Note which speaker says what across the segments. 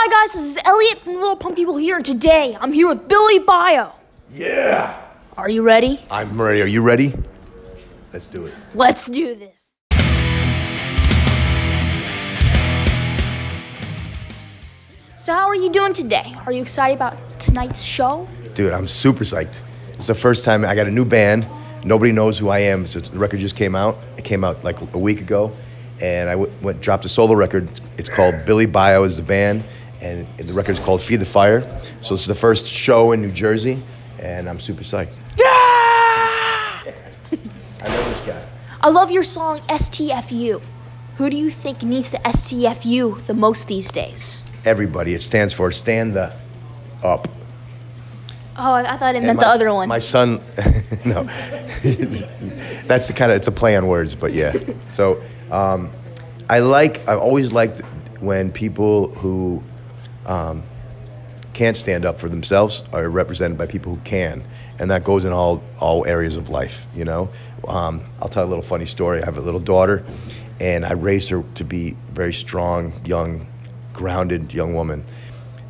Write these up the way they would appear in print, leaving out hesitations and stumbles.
Speaker 1: Hi guys, this is Elliot from Little Pump People here, and today I'm here with BillyBio.
Speaker 2: Yeah!
Speaker 1: Are you ready?
Speaker 2: I'm ready. Are you ready? Let's do it.
Speaker 1: Let's do this. So how are you doing today? Are you excited about tonight's show?
Speaker 2: Dude, I'm super psyched. It's the first time I got a new band. Nobody knows who I am. So the record just came out. It came out like a week ago. And I dropped a solo record. It's called BillyBio is the band. And the record is called Feed the Fire. So this is the first show in New Jersey. And I'm super psyched.
Speaker 1: Yeah!
Speaker 2: I know this guy.
Speaker 1: I love your song, STFU. Who do you think needs to STFU the most these days?
Speaker 2: Everybody. It stands for Stand the Up.
Speaker 1: Oh, I thought it meant the other one.
Speaker 2: My son, no. That's the kind of, it's a play on words, but yeah. So I've always liked when people who can't stand up for themselves are represented by people who can. And that goes in all areas of life, you know? I'll tell a little funny story. I have a little daughter, and I raised her to be a very strong, young, grounded young woman.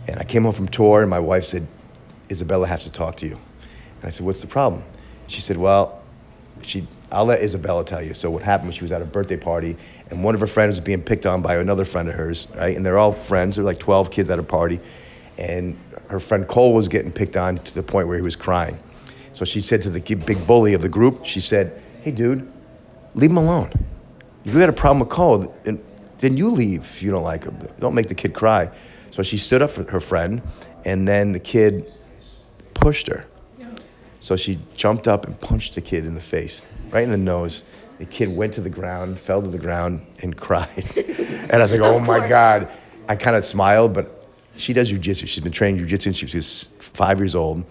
Speaker 2: And I came home from tour, and my wife said, Isabella has to talk to you. And I said, what's the problem? She said, well, I'll let Isabella tell you. So what happened was she was at a birthday party, and one of her friends was being picked on by another friend of hers, right? And they're all friends. There were like 12 kids at a party. And her friend Cole was getting picked on to the point where he was crying. So she said to the big bully of the group, she said, hey, dude, leave him alone. If you got a problem with Cole, then you leave if you don't like him. Don't make the kid cry. So she stood up for her friend, and then the kid pushed her. So she jumped up and punched the kid in the face, right in the nose. The kid went to the ground, fell to the ground, and cried. And I was like, oh my God. I kind of smiled, but she does jujitsu. She's been training jujitsu since she was 5 years old,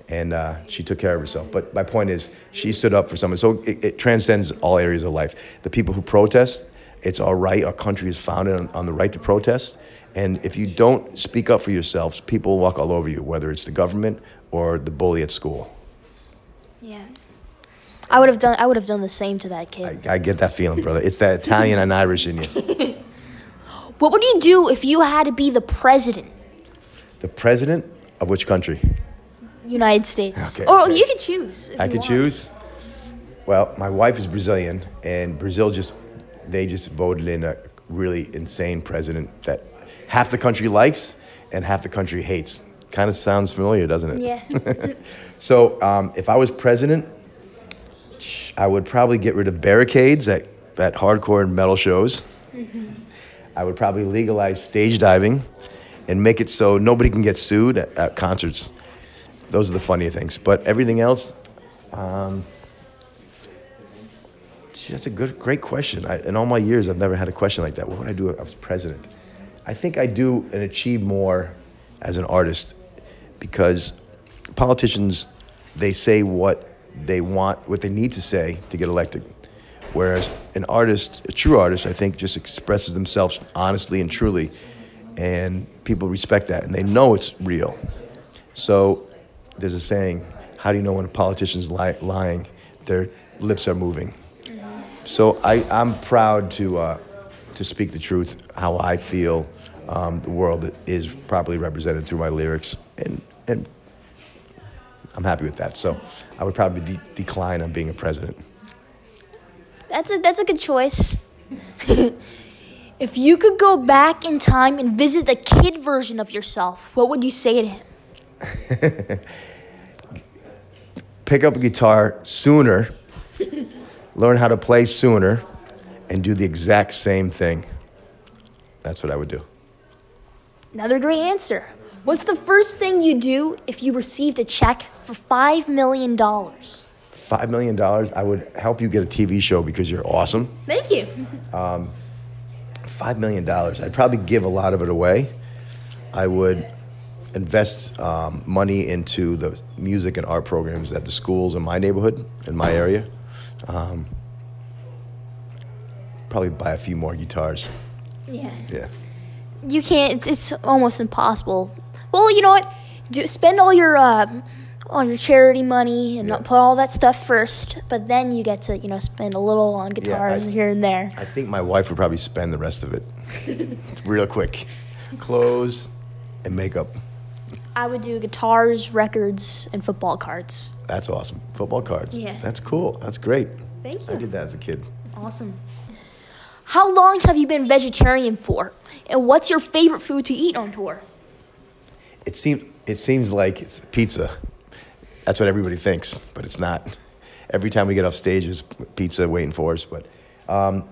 Speaker 2: and she took care of herself. But my point is, she stood up for someone. So it transcends all areas of life. The people who protest, it's our right. Our country is founded on the right to protest. And if you don't speak up for yourselves, people will walk all over you, whether it's the government or the bully at school.
Speaker 1: Yeah. I would have done the same to that kid.
Speaker 2: I get that feeling, brother. It's that Italian and Irish in you.
Speaker 1: What would you do if you had to be the president?
Speaker 2: The president of which country?
Speaker 1: United States.
Speaker 2: Okay,
Speaker 1: Or
Speaker 2: okay.
Speaker 1: you could choose.
Speaker 2: I could choose? Well, my wife is Brazilian, and Brazil they just voted in a really insane president that half the country likes and half the country hates. Kind of sounds familiar, doesn't it?
Speaker 1: Yeah.
Speaker 2: So if I was president, I would probably get rid of barricades at hardcore and metal shows. I would probably legalize stage diving and make it so nobody can get sued at concerts. Those are the funnier things. But everything else, that's a great question. In all my years, I've never had a question like that. What would I do if I was president? I think I do and achieve more as an artist, because politicians, they say what they want, what they need to say to get elected. Whereas an artist, a true artist, I think just expresses themselves honestly and truly, and people respect that, and they know it's real. So there's a saying, how do you know when a politician's lying? Their lips are moving. So I'm proud to speak the truth, how I feel the world is properly represented through my lyrics, and I'm happy with that. So I would probably decline on being a president.
Speaker 1: That's a good choice. If you could go back in time and visit the kid version of yourself, what would you say to him?
Speaker 2: Pick up a guitar sooner, learn how to play sooner, and do the exact same thing. That's what I would do.
Speaker 1: Another great answer. What's the first thing you do if you received a check for $5 million?
Speaker 2: $5 million, I would help you get a TV show because you're awesome.
Speaker 1: Thank you.
Speaker 2: $5 million, I'd probably give a lot of it away. I would invest money into the music and art programs at the schools in my neighborhood, in my area. Probably buy a few more guitars.
Speaker 1: Yeah.
Speaker 2: Yeah.
Speaker 1: You can't, it's almost impossible. Well, you know what? Spend all your charity money and put all that stuff first, but then you get to, spend a little on guitars here and there.
Speaker 2: I think my wife would probably spend the rest of it real quick. Clothes, and makeup.
Speaker 1: I would do guitars, records, and football cards.
Speaker 2: That's awesome. Football cards.
Speaker 1: Yeah.
Speaker 2: That's cool. That's great.
Speaker 1: Thank you.
Speaker 2: I did that as a kid.
Speaker 1: Awesome. How long have you been vegetarian for? And what's your favorite food to eat on tour?
Speaker 2: It seems like it's pizza. That's what everybody thinks, but it's not. Every time we get off stage, there's pizza waiting for us. But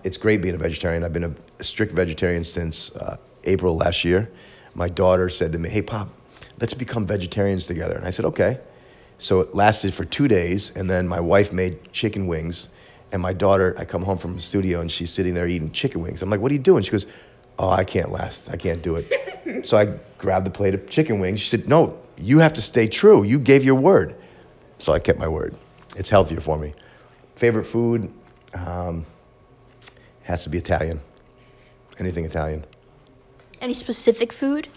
Speaker 2: it's great being a vegetarian. I've been a strict vegetarian since April last year. My daughter said to me, "Hey, Pop, let's become vegetarians together." And I said, "Okay." So it lasted for 2 days, and then my wife made chicken wings. And my daughter, I come home from the studio, and she's sitting there eating chicken wings. I'm like, "What are you doing?" She goes, "Oh, I can't last. I can't do it." So I grabbed the plate of chicken wings. She said, "No, you have to stay true. You gave your word." So I kept my word. It's healthier for me. Favorite food has to be Italian. Anything Italian.
Speaker 1: Any specific food?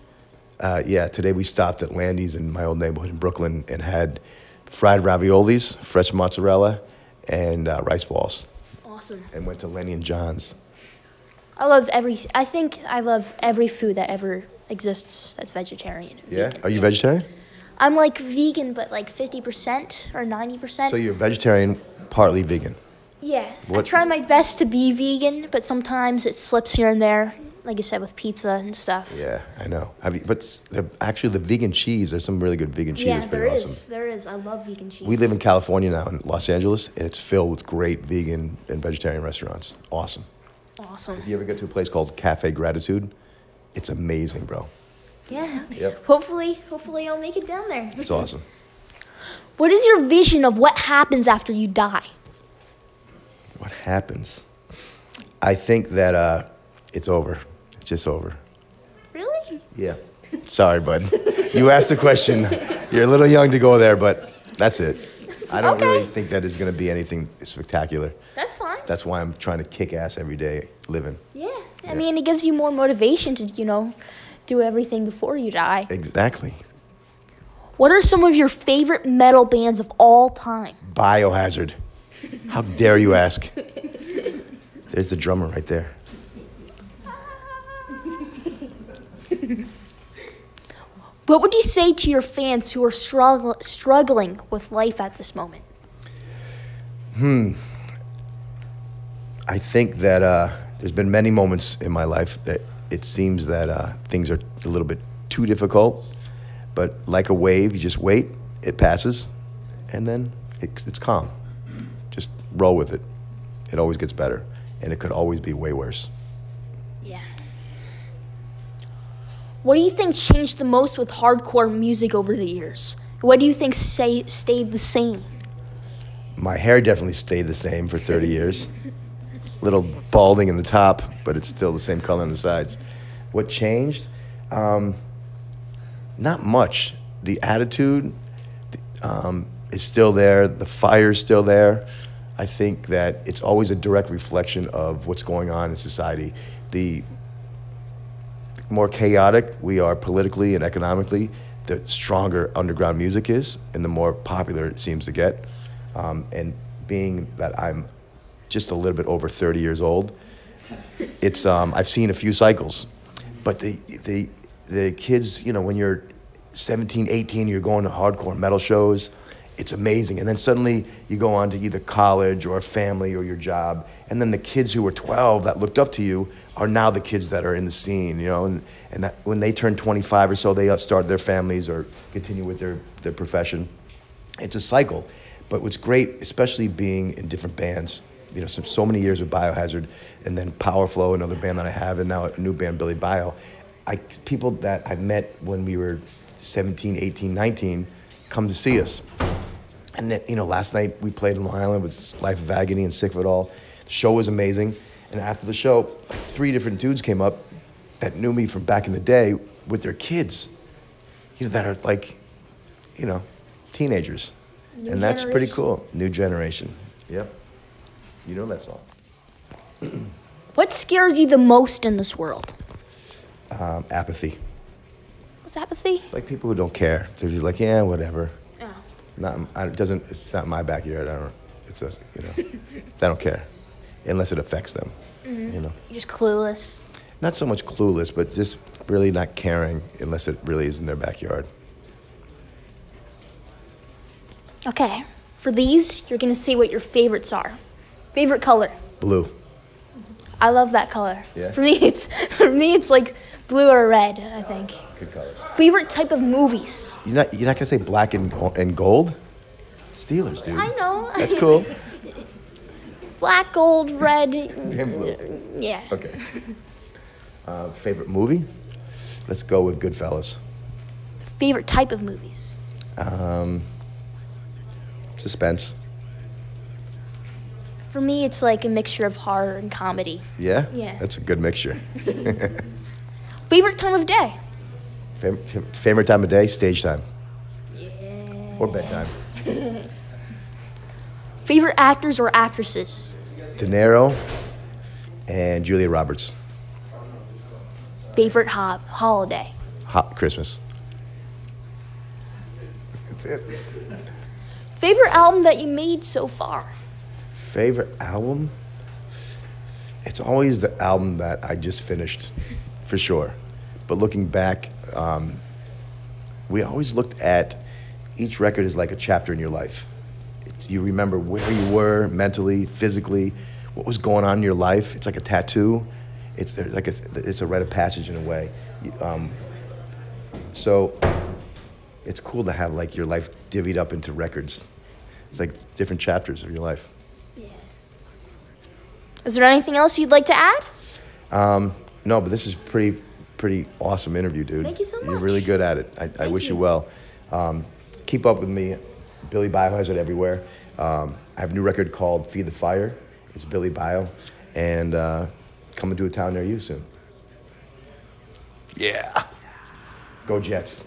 Speaker 2: Yeah, today we stopped at Landy's in my old neighborhood in Brooklyn and had fried raviolis, fresh mozzarella, and rice balls.
Speaker 1: Awesome.
Speaker 2: And went to Lenny and John's.
Speaker 1: I think I love every food that ever exists that's vegetarian.
Speaker 2: Yeah?
Speaker 1: Vegan.
Speaker 2: Are you vegetarian?
Speaker 1: I'm like vegan, but like 50% or 90%.
Speaker 2: So you're vegetarian, partly vegan.
Speaker 1: Yeah. I
Speaker 2: What-
Speaker 1: try my best to be vegan, but sometimes it slips here and there, like you said, with pizza and stuff.
Speaker 2: Yeah, I know. Actually, the vegan cheese, there's some really good vegan cheese.
Speaker 1: Yeah,
Speaker 2: It's pretty
Speaker 1: there
Speaker 2: awesome.
Speaker 1: is. There is. I love vegan cheese.
Speaker 2: We live in California now, in Los Angeles, and it's filled with great vegan and vegetarian restaurants. Awesome.
Speaker 1: Awesome.
Speaker 2: If you ever get to a place called Cafe Gratitude, it's amazing, bro.
Speaker 1: Yeah.
Speaker 2: Yep.
Speaker 1: Hopefully I'll make it down there.
Speaker 2: It's awesome.
Speaker 1: What is your vision of what happens after you die?
Speaker 2: What happens? I think that it's over. It's just over.
Speaker 1: Really?
Speaker 2: Yeah. Sorry, bud. You asked the question. You're a little young to go there, but that's it. I don't
Speaker 1: Okay.
Speaker 2: really think that is going to be anything spectacular.
Speaker 1: That's fine.
Speaker 2: That's why I'm trying to kick ass every day living.
Speaker 1: Yeah. I mean, it gives you more motivation to, do everything before you die.
Speaker 2: Exactly.
Speaker 1: What are some of your favorite metal bands of all time?
Speaker 2: Biohazard. How dare you ask? There's the drummer right there.
Speaker 1: What would you say to your fans who are struggling with life at this moment?
Speaker 2: I think that there's been many moments in my life that it seems that things are a little bit too difficult. But like a wave, you just wait, it passes, and then it's calm. Just roll with it. It always gets better, and it could always be way worse.
Speaker 1: Yeah. What do you think changed the most with hardcore music over the years? What do you think stayed the same?
Speaker 2: My hair definitely stayed the same for 30 years. Little balding in the top, but it's still the same color on the sides. What changed? Not much. The attitude is still there. The fire's still there. I think that it's always a direct reflection of what's going on in society. The more chaotic we are politically and economically, the stronger underground music is, and the more popular it seems to get. And being that I'm just a little bit over 30 years old, it's I've seen a few cycles. But the kids, when you're 17, 18, you're going to hardcore metal shows, it's amazing. And then suddenly you go on to either college or a family or your job. And then the kids who were 12 that looked up to you are now the kids that are in the scene, and that when they turn 25 or so, they start their families or continue with their profession. It's a cycle. But what's great, especially being in different bands, so many years with Biohazard, and then Powerflow, another band that I have, and now a new band, BillyBio, people that I met when we were 17, 18, 19 come to see us. And then, last night we played in Long Island with Life of Agony and Sick of It All. The show was amazing. And after the show, 3 different dudes came up that knew me from back in the day with their kids, that are like, teenagers. And that's pretty cool. New generation. Yep. You know that song.
Speaker 1: What scares you the most in this world?
Speaker 2: Apathy.
Speaker 1: What's apathy?
Speaker 2: Like people who don't care. They're just like, yeah, whatever.
Speaker 1: Oh.
Speaker 2: It's not my backyard. They don't care. Unless it affects them.
Speaker 1: You're just clueless.
Speaker 2: Not so much clueless, but just really not caring unless it really is in their backyard.
Speaker 1: Okay, for these, you're gonna say what your favorites are. Favorite color?
Speaker 2: Blue.
Speaker 1: I love that color.
Speaker 2: Yeah?
Speaker 1: For me, it's like blue or red, I think.
Speaker 2: Good colors.
Speaker 1: Favorite type of movies?
Speaker 2: You're not gonna say black and gold? Steelers, dude.
Speaker 1: I know.
Speaker 2: That's cool.
Speaker 1: Black, gold, red.
Speaker 2: And blue.
Speaker 1: Yeah.
Speaker 2: Okay. Favorite movie? Let's go with Goodfellas.
Speaker 1: Favorite type of movies?
Speaker 2: Suspense.
Speaker 1: For me, it's like a mixture of horror and comedy.
Speaker 2: Yeah?
Speaker 1: Yeah.
Speaker 2: That's a good mixture.
Speaker 1: Favorite time of day?
Speaker 2: Favorite time of day? Stage time.
Speaker 1: Yeah.
Speaker 2: Or bedtime.
Speaker 1: Favorite actors or actresses?
Speaker 2: De Niro and Julia Roberts.
Speaker 1: Favorite holiday?
Speaker 2: Christmas. That's it.
Speaker 1: Favorite album that you made so far?
Speaker 2: Favorite album? It's always the album that I just finished, for sure. But looking back, we always looked at each record as like a chapter in your life. You remember where you were mentally, physically, what was going on in your life. It's like a tattoo. It's a rite of passage in a way. So it's cool to have like your life divvied up into records. It's like different chapters of your life.
Speaker 1: Yeah. Is there anything else you'd like to add?
Speaker 2: No, but this is pretty awesome interview, dude.
Speaker 1: Thank you so much.
Speaker 2: You're really good at it. I wish you well. Keep up with me. Billy Biohazard everywhere. I have a new record called Feed the Fire. It's BillyBio. And coming to a town near you soon. Yeah. Go Jets.